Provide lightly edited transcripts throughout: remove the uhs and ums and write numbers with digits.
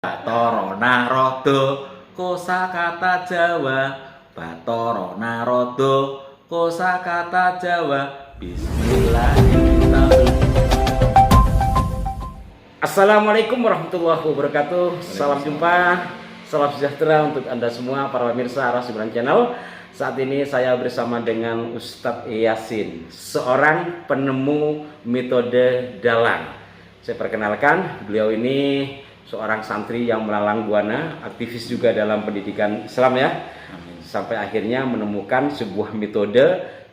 Bathara Narada kosakata Jawa. Bathara Narada kosakata Jawa. Bismillahirrahmanirrahim. Assalamualaikum warahmatullahi wabarakatuh. Salam jumpa, salam sejahtera untuk Anda semua para pemirsa Aras Gibran Channel. Saat ini saya bersama dengan Ustadz Yasin, seorang penemu metode dalang. Saya perkenalkan, beliau ini seorang santri yang melalang buana, aktivis juga dalam pendidikan Islam ya. Sampai akhirnya menemukan sebuah metode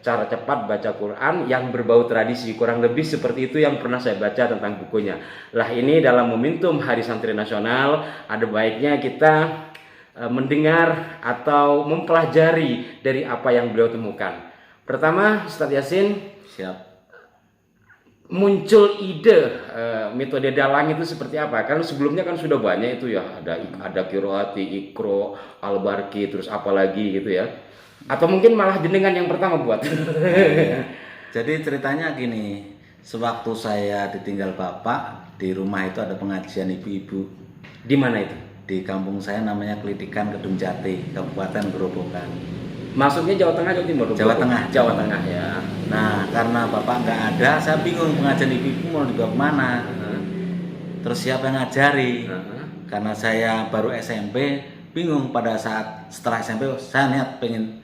cara cepat baca Quran yang berbau tradisi, kurang lebih seperti itu yang pernah saya baca tentang bukunya. Lah ini dalam momentum Hari Santri Nasional, ada baiknya kita mendengar atau mempelajari dari apa yang beliau temukan. Pertama, Ustadz Yasin, Siap. muncul ide metode dalang itu seperti apa? Kan sebelumnya kan sudah banyak itu ya, ada Qiraati, Iqra, Al-Barqi, terus apa lagi gitu ya. Atau mungkin malah jenengan yang pertama buat. Jadi ceritanya gini, sewaktu saya ditinggal bapak, di rumah itu ada pengajian ibu-ibu. Di mana itu? Di kampung saya namanya Klitikan, Kedung Jati, Kabupaten Gerobokan. Maksudnya Jawa Tengah, Jawa Timur? Jawa Tengah. Jawa Tengah ya. Nah, karena bapak nggak ada, saya bingung pengajian ibu-ibu mau dibawa kemana. Terus siapa yang ngajari? Karena saya baru SMP, bingung pada saat setelah SMP saya niat pengen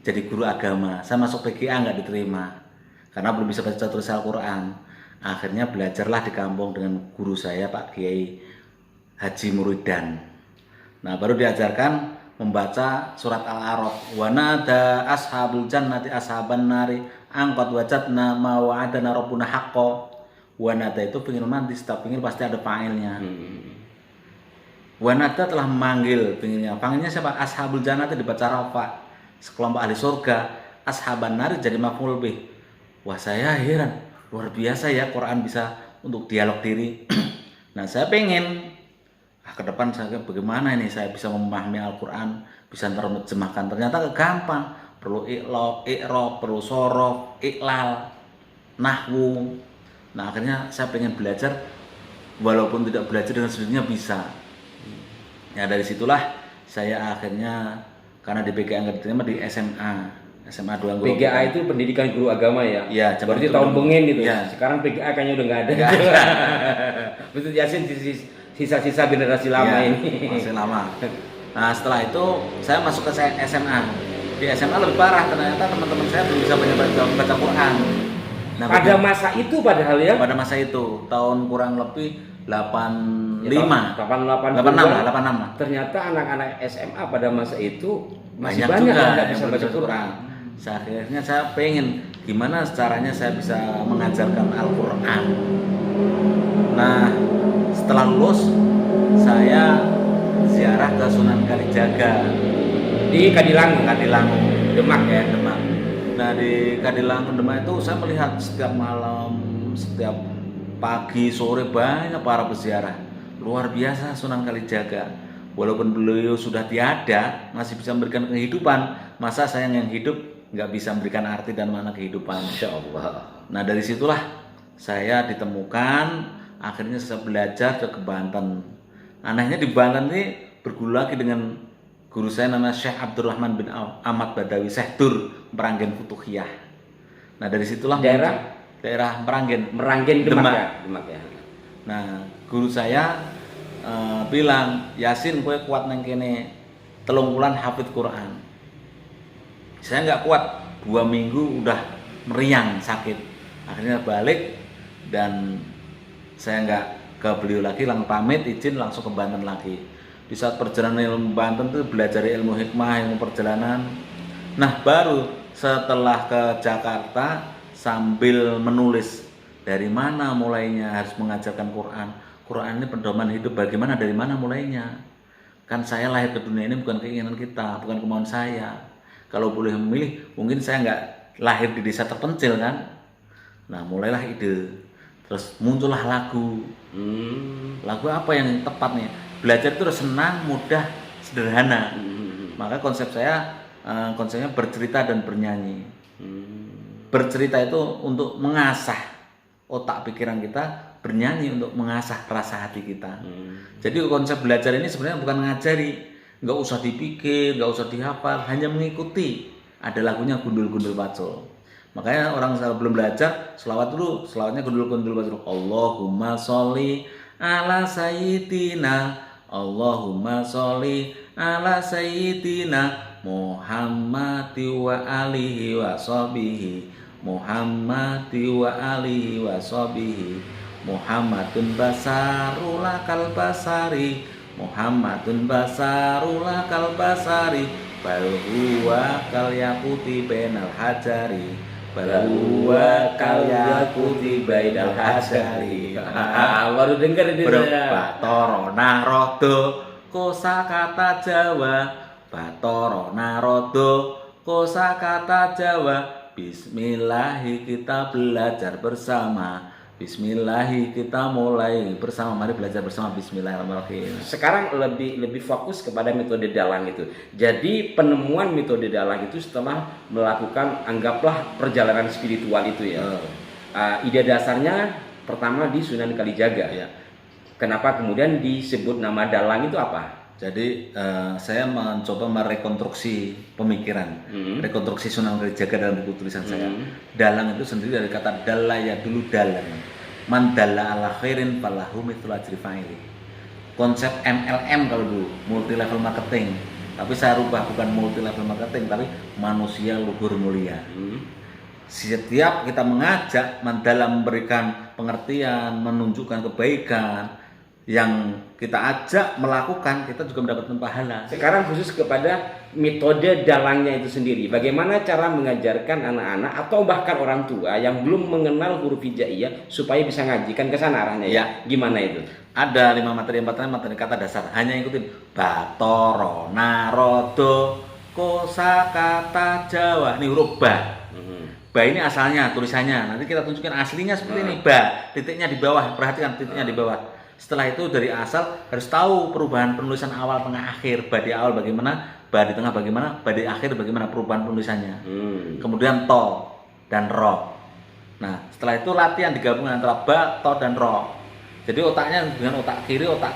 jadi guru agama. Saya masuk PGA nggak diterima karena belum bisa baca tulis Al-Quran. Akhirnya belajarlah di kampung dengan guru saya Pak Kiai Haji Muridan. Nah, baru diajarkan membaca surat Al-A'raf. Wa nada ashabul jannati ashaban nari angkot wajadna ma wa'adana rabbuna haqqo. Wa nada itu pengen nanti, setiap pengen pasti ada fa'ilnya. Wa nada telah memanggil, panggilnya siapa? Ashabul jannati dibaca rafa, sekelompok ahli surga. Ashaban nari jadi maf'ul bih. Wah, saya heran, luar biasa ya Quran bisa untuk dialog diri. Nah, saya pengen ke depan saya bagaimana ini saya bisa memahami Al-Quran, bisa menerjemahkan. Ternyata gampang, perlu i'rab, perlu sorof, iklal, nahwu. Nah, akhirnya saya pengen belajar, walaupun tidak belajar dengan sendirinya bisa. Ya, dari situlah saya akhirnya, karena di PGA nggak diterima, di SMA 2 PGA itu pendidikan guru agama ya? Iya, berarti tahun bengen gitu ya. Sekarang PGA kayaknya udah nggak ada. Betul Yasin, sisa-sisa generasi lama ya, ini. masih lama. Nah, setelah itu saya masuk ke SMA. Di SMA lebih parah, ternyata teman-teman saya belum bisa baca Quran. Nah, pada masa itu padahal ya? Pada masa itu, tahun kurang lebih 85. Ya, 86 lah. Ternyata anak-anak SMA pada masa itu masih banyak yang juga nggak bisa baca Quran. Akhirnya saya pengen gimana caranya saya bisa mengajarkan Al-Quran. Nah, setelah lulus saya ziarah ke Sunan Kalijaga Di Kadilangu, Demak ya, Demak. Nah, di Kadilangu Demak itu saya melihat setiap malam, setiap pagi, sore banyak para peziarah. Luar biasa Sunan Kalijaga. Walaupun beliau sudah tiada, masih bisa memberikan kehidupan. Masa saya yang hidup nggak bisa memberikan arti dan makna kehidupan? Insya Allah. Nah, dari situlah saya ditemukan. Akhirnya saya belajar ke Banten. Anehnya di Banten ini berguru lagi dengan guru saya namanya Syekh Abdurrahman bin Ahmad Badawi, Syekh Dur Meranggen Futuhiyah. Nah, dari situlah daerah Meranggen Demak ya. Nah, guru saya bilang, Yasin kowe kuat nang kene 3 bulan hafid Quran. Saya nggak kuat, 2 minggu udah meriang sakit. Akhirnya balik dan saya nggak ke beliau lagi, langsung pamit izin langsung ke Banten lagi. Di saat perjalanan ilmu Banten itu belajar ilmu hikmah, ilmu perjalanan. Nah, baru setelah ke Jakarta sambil menulis dari mana mulainya harus mengajarkan Quran. Quran ini pedoman hidup, bagaimana, dari mana mulainya. Kan saya lahir ke dunia ini bukan keinginan kita, bukan kemauan saya. Kalau boleh memilih, mungkin saya nggak lahir di desa terpencil kan. Nah, mulailah ide. Terus muncullah lagu. Lagu apa yang tepat nih? Belajar itu senang, mudah, sederhana. Maka konsepnya bercerita dan bernyanyi. Bercerita itu untuk mengasah otak pikiran kita, bernyanyi untuk mengasah rasa hati kita. Jadi konsep belajar ini sebenarnya bukan ngajari, nggak usah dipikir, nggak usah dihafal, hanya mengikuti. Ada lagunya Gundul-Gundul Pacul. Makanya orang sebelum belajar selawat dulu, selawatnya Gundul-Gundul Pacul. Allahumma sholli ala sayyidina, Allahumma sholli ala sayyidina Muhammadi wa alihi wa sahbihi, Muhammadi wa alihi wa sahbihi, Muhammadun basarul kal basari, Muhammadun basarul kal basari, bal huwa kal yaquti bainal hajari, bal huwa kal yaquti bainal hajari. Baru denger itu ya. Batara Narodo kosakata Jawa, Batara Narodo kosakata Jawa. Bismillahi kita belajar bersama, Bismillahi kita mulai bersama. Mari belajar bersama. Bismillahirrahmanirrahim. Sekarang lebih fokus kepada metode dalang itu. Jadi penemuan metode dalang itu setelah melakukan anggaplah perjalanan spiritual itu ya. Ide dasarnya pertama di Sunan Kalijaga ya. Kenapa kemudian disebut nama dalang itu apa? Jadi saya mencoba merekonstruksi pemikiran, rekonstruksi Sunan Kalijaga dalam buku tulisan saya. Dalang itu sendiri dari kata dalla ya dulu dalang. Man dalla ala khairin falahu mithlu ajri fa'ili. Konsep MLM kalau dulu, multi level marketing. Tapi saya rubah bukan multi level marketing, tapi manusia luhur mulia. Setiap kita mengajak, dalam memberikan pengertian, menunjukkan kebaikan, yang kita ajak melakukan, kita juga mendapatkan pahala. Sekarang khusus kepada metode dalangnya itu sendiri. Bagaimana cara mengajarkan anak-anak atau bahkan orang tua yang belum mengenal huruf hijaiyah supaya bisa ngajikan ke sana arahnya ya? Gimana itu? Ada 5 materi, 4 materi kata dasar. Hanya ikutin Batara Narodo kosakata Jawa. Ini huruf ba. Ba ini asalnya, tulisannya. Nanti kita tunjukin aslinya seperti ini. Ba, titiknya di bawah. Perhatikan titiknya di bawah. Setelah itu dari asal harus tahu perubahan penulisan awal, tengah, akhir. Ba di awal bagaimana, ba di tengah bagaimana, ba di akhir bagaimana perubahan penulisannya. Kemudian to dan ro. Nah setelah itu latihan digabungkan antara ba, to dan ro. Jadi otaknya dengan otak kiri, otak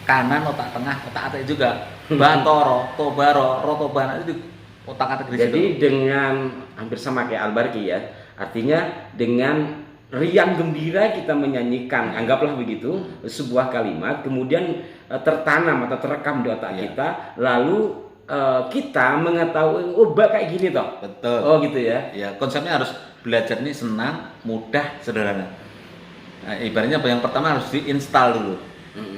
kanan, otak tengah, otak atik juga. Ba to ro, to ba ro, ro to ba. Nah, itu otak atik di situ. Jadi dengan hampir sama kayak Al-Barki ya. Artinya dengan riang gembira kita menyanyikan, anggaplah begitu, sebuah kalimat, kemudian tertanam atau terekam di otak kita, lalu kita mengetahui, oh bak kayak gini toh. Betul. Oh gitu ya. Ya, konsepnya harus belajar ini senang, mudah, sederhana. Nah, ibaratnya yang pertama harus diinstal dulu.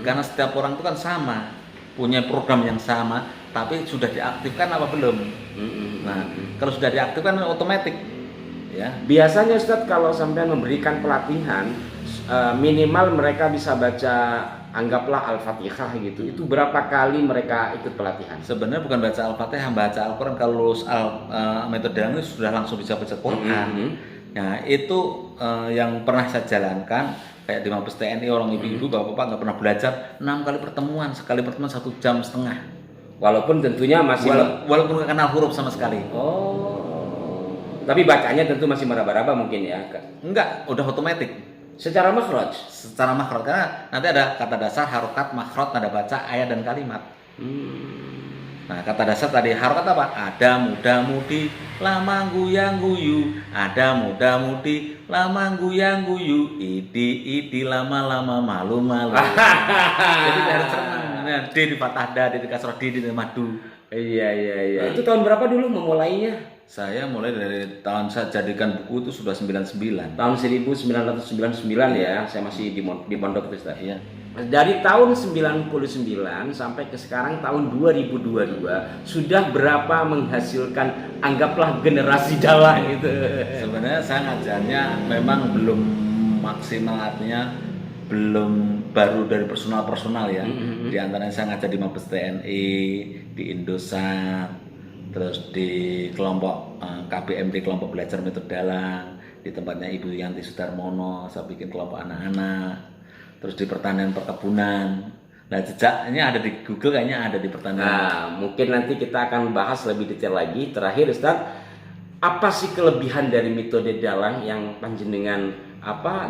Karena setiap orang itu kan sama, punya program yang sama, tapi sudah diaktifkan apa belum? Nah, kalau sudah diaktifkan otomatis. Ya. Biasanya Ustadz kalau sampai memberikan pelatihan minimal mereka bisa baca anggaplah Al-Fatihah gitu. Itu berapa kali mereka ikut pelatihan? Sebenarnya bukan baca Al-Fatihah, baca Al-Quran. Kalau lulus metode ini sudah langsung bisa baca Quran. Nah itu yang pernah saya jalankan kayak di Mabes TNI, orang ibu-ibu bapak-bapak nggak pernah belajar 6 kali pertemuan, sekali pertemuan 1,5 jam. Walaupun tentunya masih walaupun nggak kenal huruf sama sekali. Tapi bacanya tentu masih meraba-raba mungkin ya? Enggak, udah otomatis. Secara makhraj? Secara makhraj, karena nanti ada kata dasar, harokat, makhraj, nada baca, ayat dan kalimat. Nah kata dasar tadi harokat apa? Ada muda-mudi, lama guyang-guyu. Ada muda-mudi, lama guyang-guyu. Idi lama-lama malu-malu. Jadi harus senang. Nah, D di fathah, da, di kasroh, di madu. Iya. Itu tahun berapa dulu memulainya? Saya mulai dari tahun saya jadikan buku itu sudah 99. Tahun 1999 ya, saya masih di pondok itu Ustaz. Iya. Dari tahun 99 sampai ke sekarang tahun 2022 sudah berapa menghasilkan anggaplah generasi dalang itu? Sebenarnya saya ngajarnya memang belum maksimal, artinya belum baru dari personal ya. Di antaranya saya ngajar di Mabes TNI, di Indosat, terus di kelompok KBMD, kelompok belajar metode dalang, di tempatnya Ibu Yanti Sudarmono saya bikin kelompok anak-anak, terus di pertanian perkebunan. Nah jejaknya ada di Google, kayaknya ada di pertanian. Nah mungkin nanti kita akan bahas lebih detail lagi. Terakhir Ustaz, apa sih kelebihan dari metode dalang yang panjenengan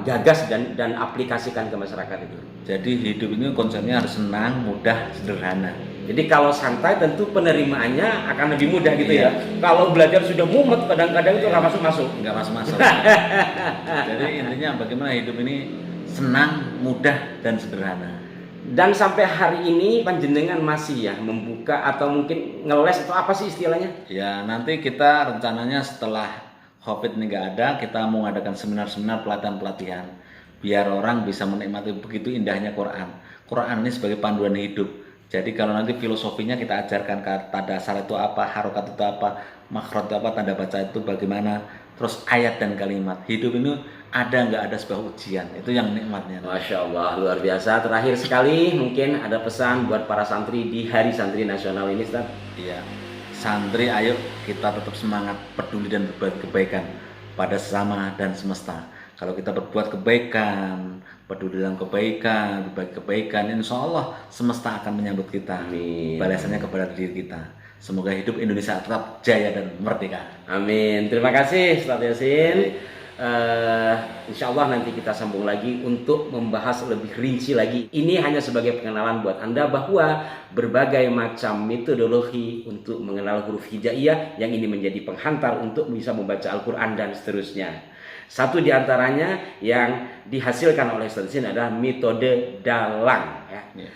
gagas dan aplikasikan ke masyarakat itu. Jadi hidup ini konsepnya harus senang, mudah, sederhana. Jadi kalau santai tentu penerimaannya akan lebih mudah gitu Iya. ya. Kalau belajar sudah mumet kadang-kadang itu nggak masuk-masuk. Nggak masuk-masuk. Jadi intinya bagaimana hidup ini senang, mudah, dan sederhana. Dan sampai hari ini panjenengan masih ya membuka atau mungkin ngeles atau apa sih istilahnya? Ya nanti kita rencananya setelah COVID ini nggak ada, kita mau mengadakan seminar-seminar pelatihan-pelatihan biar orang bisa menikmati begitu indahnya Quran. Quran ini sebagai panduan hidup. Jadi kalau nanti filosofinya kita ajarkan kata dasar itu apa, harokat itu apa, makhraj itu apa, tanda baca itu bagaimana, terus ayat dan kalimat. Hidup ini ada nggak ada sebuah ujian, itu yang nikmatnya. Masya Allah, luar biasa. Terakhir sekali mungkin ada pesan buat para santri di Hari Santri Nasional ini, Ustaz. Iya, santri ayo kita tetap semangat, peduli dan berbuat kebaikan pada sesama dan semesta. Kalau kita berbuat kebaikan, peduli dalam kebaikan, berbagi kebaikan, insya Allah semesta akan menyambut kita. Amin. Balasannya kepada diri kita. Semoga hidup Indonesia tetap jaya dan merdeka. Amin. Terima kasih Ustaz Yasin. Insya Allah nanti kita sambung lagi untuk membahas lebih rinci lagi. Ini hanya sebagai pengenalan buat Anda bahwa berbagai macam metodologi untuk mengenal huruf hijaiyah yang ini menjadi penghantar untuk bisa membaca Al-Quran dan seterusnya. Satu di antaranya yang dihasilkan oleh Ustaz Yasin adalah metode dalang. Ya.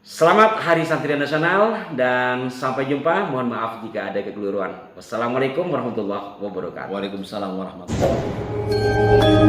Selamat Hari Santri Nasional dan sampai jumpa. Mohon maaf jika ada kekeliruan. Wassalamualaikum warahmatullahi wabarakatuh. Waalaikumsalam warahmatullahi wabarakatuh.